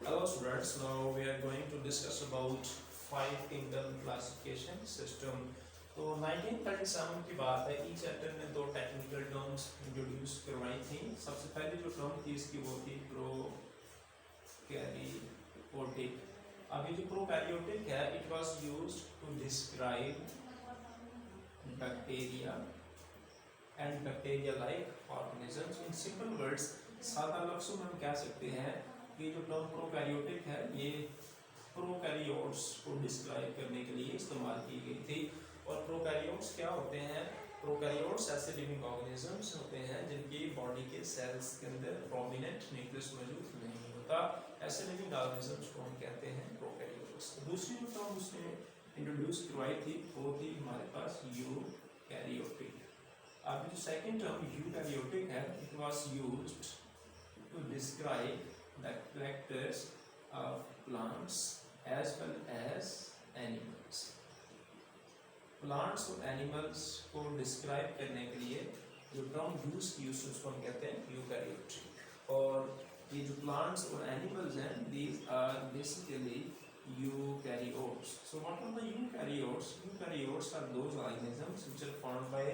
Hello students, now we are going to discuss about five kingdom classification system. तो 1937 की बात है। ई chapter ने दो टेक्निकल टर्म्स इंट्रोड्यूस करवाई थी। सबसे पहली जो टर्म थी इसकी वो थी प्रोकैरियोटिक। अब ये जो प्रोकैरियोटिक है, it was used to describe bacteria and bacteria like organisms. In simple words, सादा लफ्ज़ों में हम कह सकते हैं कि जो टर्म प्रोकैरियोटिक है ये प्रोकैरियोट्स को डिस्क्राइब करने के लिए इस्तेमाल की गई थी। और प्रोकैरियोट्स क्या होते हैं? प्रोकैरियोट्स ऐसे लिविंग ऑर्गेनिजम्स होते हैं जिनकी बॉडी के सेल्स के अंदर प्रोमिनेंट न्यूक्लियस मौजूद नहीं होता। ऐसे लिविंग ऑर्गेनिजम्स को हम कहते हैं प्रोकैरियोट्स। दूसरी जो टर्म उसने इंट्रोड्यूस करवाई थी वो थी हमारे पास यूकैरियोटिक। अब जो सेकंड टर्म यूकैरियोटिक है, it was used to describe the characters of plants as well as animals. Plants और एनिमल्स को डिस्क्राइब करने के लिए जो टर्म यूज की उसको हम कहते हैं यूकैरियोटिक। और ये जो प्लांट्स और एनिमल्स हैं, these are basically eukaryotes. So what are the eukaryotes? Eukaryotes are those organisms which are formed by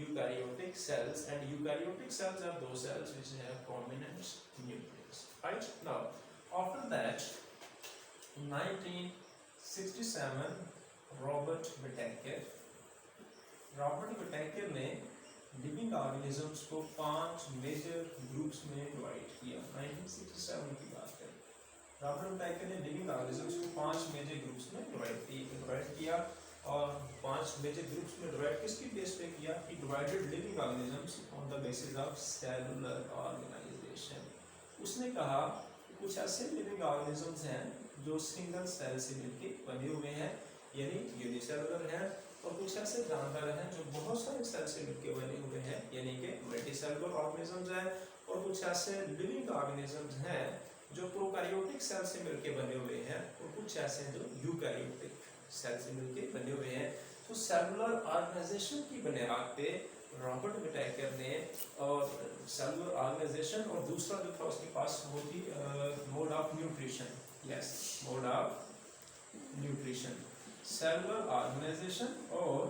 eukaryotic cells, and eukaryotic cells are those cells which have prominent nucleus. Right now, after that, 1967, Robert Whittaker ने living organisms को 5 major groups में divide किया। 1967 की बात है। Robert Whittaker ने living organisms को 5 major groups में डिवाइड किया। और 5 मेजर ग्रुप्स में डिवाइड किसकी बेस पे किया? कि divided living organisms on the basis of cellular organization. उसने कहा कि कुछ ऐसे लिविंग ऑर्गेनिजम्स हैं जो सिंगल सेल से मिलके बने हुए हैं, यानी यूनिसेलुलर हैं। और कुछ ऐसे जानवर हैं जो बहुत सारे सेल से मिलके बने हुए हैं, यानी कि मल्टीसेलुलर ऑर्गेनिजम्स हैं। और कुछ ऐसे लिविंग ऑर्गेनिजम्स हैं जो प्रोकैरियोटिक सेल से मिलके बने हुए हैं, और कुछ ऐसे हैं जो यूकैरियोटिक सेल से मिलके बने हुए हैं। तो सेलुलर ऑर्गेनाइजेशन की बुनियाद पे रॉबर्ट विटेकर ने और सेलुलर ऑर्गेनाइजेशन, और दूसरा जो था उसके पास वो थी mode of nutrition. Yes, mode of nutrition. Cellular organization और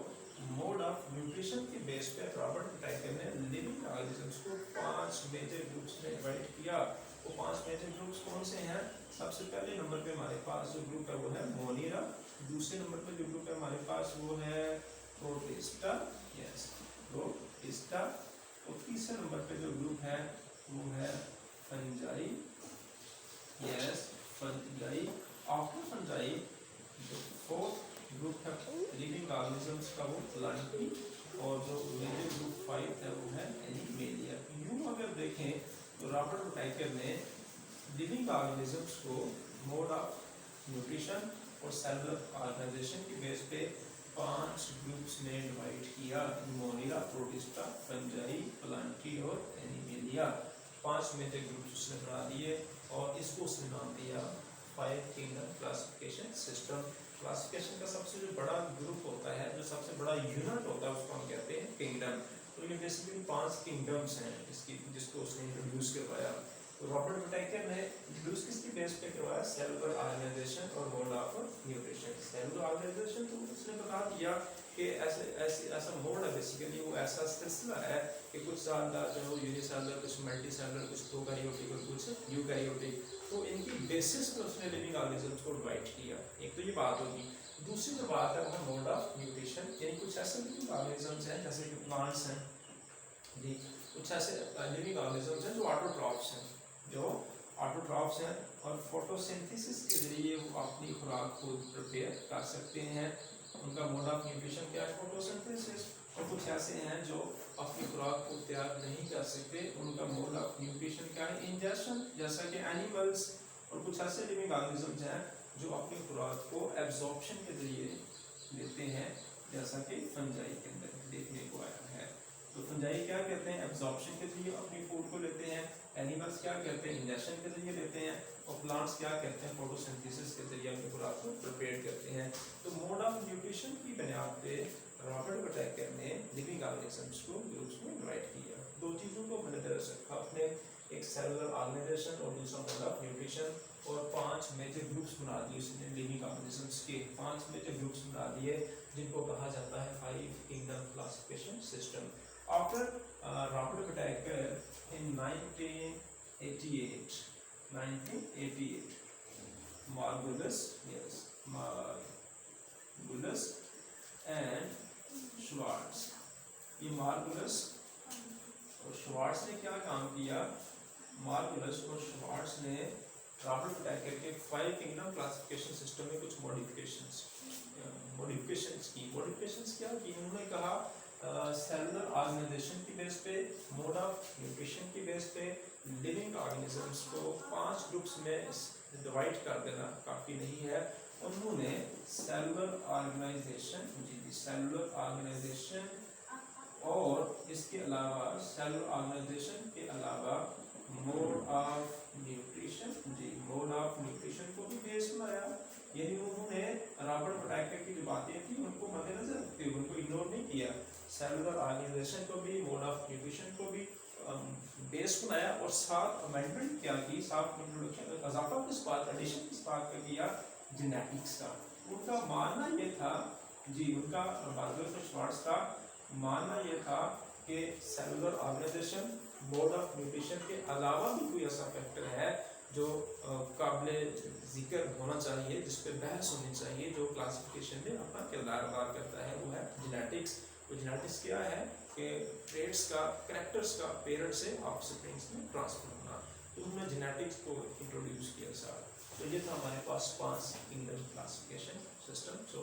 मोड ऑफ न्यूट्रिशन के बेस पे रॉबर्ट विटेकर ने लिविंग ऑर्गेनिजम्स को 5 मेजर ग्रुप्स में डिवाइड किया। वो 5 मेजर ग्रुप्स कौन से हैं? सबसे पहले नंबर पे हमारे पास जो ग्रुप है वो है मोनिरा। दूसरे नंबर पे जो ग्रुप है हमारे पास वो है प्रोटिस्टा। Yes, protista. और तीसरे नंबर पे जो ग्रुप है वो है fungi. Yes, fungi. After fungi जो फोर्थ ग्रुप है लिविंग ऑर्गेनिजम्स का वो प्लांटी। और जो मेजर ग्रुप 5 है वो है एनिमेलिया। यूं अगर देखें तो रॉबर्ट विटेकर ने लिविंग ऑर्गेनिजम्स को मोड ऑफ न्यूट्रिशन और सेलुलर ऑर्गेनाइजेशन की बेस पे 5 ग्रुप्स में डिवाइड किया: मोनिरा, प्रोटिस्टा, फंजाई, प्लांटी और एनिमेलिया। 5 मेजर ग्रुप्स उसने बना दिए और इसको उसने नाम दिया 5 किंगडम क्लासिफिकेशन सिस्टम। क्लासिफिकेशन का सबसे जो बड़ा ग्रुप होता है, जो सबसे बड़ा यूनिट होता है, उसको हम कहते हैं किंगडम। तो ये बेसिकली 5 किंगडम्स हैं जिसको उसने इंट्रोड्यूस करवाया। तो रॉबर्ट विटेकर ने इंट्रोड्यूस किसकी बेस पे करवाया? सेलुलर ऑर्गेनाइजेशन और mode of nutrition. Cellular organization तो उसने बता दिया कि ऐसा मोड है, बेसिकली वो ऐसा सिलसिला है कि कुछ जानदार जो यूनिसेलुलर, कुछ मल्टीसेलुलर, कुछ प्रोकैरियोटिक और कुछ यूकैरियोटिक। तो इनकी बेसिस पर उसने लिविंग ऑर्गेनिजम्स को डिवाइड किया। एक तो ये बात होगी। दूसरी जो बात है वो है मोड ऑफ न्यूट्रिशन, यानी कुछ ऐसे लिविंग ऑर्गेनिजम्स हैं जैसे कि प्लांट्स हैं जी, कुछ ऐसे लिविंग ऑर्गेनिजम्स हैं जो ऑटोट्रॉफ्स हैं, और फोटोसिंथेसिस के जरिए वो अपनी खुराक को प्रिपेयर कर सकते हैं। उनका मोड ऑफ न्यूट्रिशन क्या है? फोटोसिंथेसिस। और कुछ ऐसे हैं जो अपनी खुराक को तैयार नहीं कर सकते, उनका मोड ऑफ न्यूट्रिशन क्या है? इंजेक्शन, जैसा कि एनिमल्स। और कुछ ऐसे लिविंग ऑर्गेनिजम्स हैं जो अपनी खुराक को एब्जॉर्प्शन के जरिए लेते हैं, जैसा कि फंजाई के अंदर देखने को आया है। तो फंजाई क्या कहते हैं? एब्जॉर्प्शन के जरिए अपनी फूड को लेते हैं। एनिमल्स क्या कहते हैं? इंजेक्शन के जरिए लेते हैं। और प्लांट्स क्या कहते हैं? फोटोसिंथेसिस के जरिए अपनी खुराक को प्रिपेयर करते हैं। तो मोड ऑफ न्यूट्रिशन की बुनियाद पे रॉबर्ट विटेकर ने लिविंग ऑर्गेनिजम्स को ग्रुप्स में डिवाइड किया। 2 चीज़ों को मद्देनजर रखा अपने, एक सेलुलर ऑर्गेनाइजेशन और दूसरा मोड ऑफ न्यूट्रिशन। और 5 मेजर ग्रुप्स बना दिए उसने लिविंग ऑर्गेनिजम्स के। 5 मेजर ग्रुप्स बना दिए जिनको कहा जाता है 5 kingdom classification system. After Robert Whittaker in 1988 Margulis and Schwartz, ये मार्गुलस और श्वार्ट्ज ने क्या काम किया? मार्गुलस और श्वार्ट्ज ने रॉबर्ट विटाकर के 5 किंगडम क्लासिफिकेशन सिस्टम में कुछ मॉडिफिकेशंस की। मॉडिफिकेशंस क्या की? उन्होंने कहा सेलुलर ऑर्गेनाइजेशन की बेस पे, मोड ऑफ न्यूट्रिशन की बेस पे लिविंग ऑर्गेनिजम्स को 5 ग्रुप्स में डिवाइड कर देना काफ़ी नहीं है। उन्होंने सेलुलर ऑर्गेनाइजेशन और इसके अलावा सेलुलर ऑर्गेनाइजेशन के अलावा मोड ऑफ न्यूट्रिशन को भी बेस बनाया। यानी उन्होंने रॉबर्ट विटाकर की जो बातें थी उनको मद्देनजर रखते हुए उनको इग्नोर नहीं किया। सेलुलर ऑर्गेनाइजेशन को भी, मोड ऑफ न्यूट्रिशन को भी बेस बनाया और साथ अमेंडमेंट क्या की, साथ इजाफा किस बात, एडिशन किस बात का किया? जेनेटिक्स का। उनका मानना ये था उनका मार्गुलस और श्वार्ट्ज का मानना ये था कि cellular organization, mode of nutrition के अलावा भी कोई ऐसा फैक्टर है जो काबिल जिक्र होना चाहिए, जिस पे बहस होनी चाहिए, जो क्लासिफिकेशन में अपना किरदार अदा करता है, वो है जेनेटिक्स। तो जेनेटिक्स क्या है कि ट्रेड्स का, कैरेक्टर्स का पेरेंट से ऑफस्प्रिंग्स में ट्रांसफर होना। तो उन्होंने जेनेटिक्स को इंट्रोड्यूस किया साथ। तो ये था हमारे पास 5 किंगडम क्लासिफिकेशन सिस्टम। सो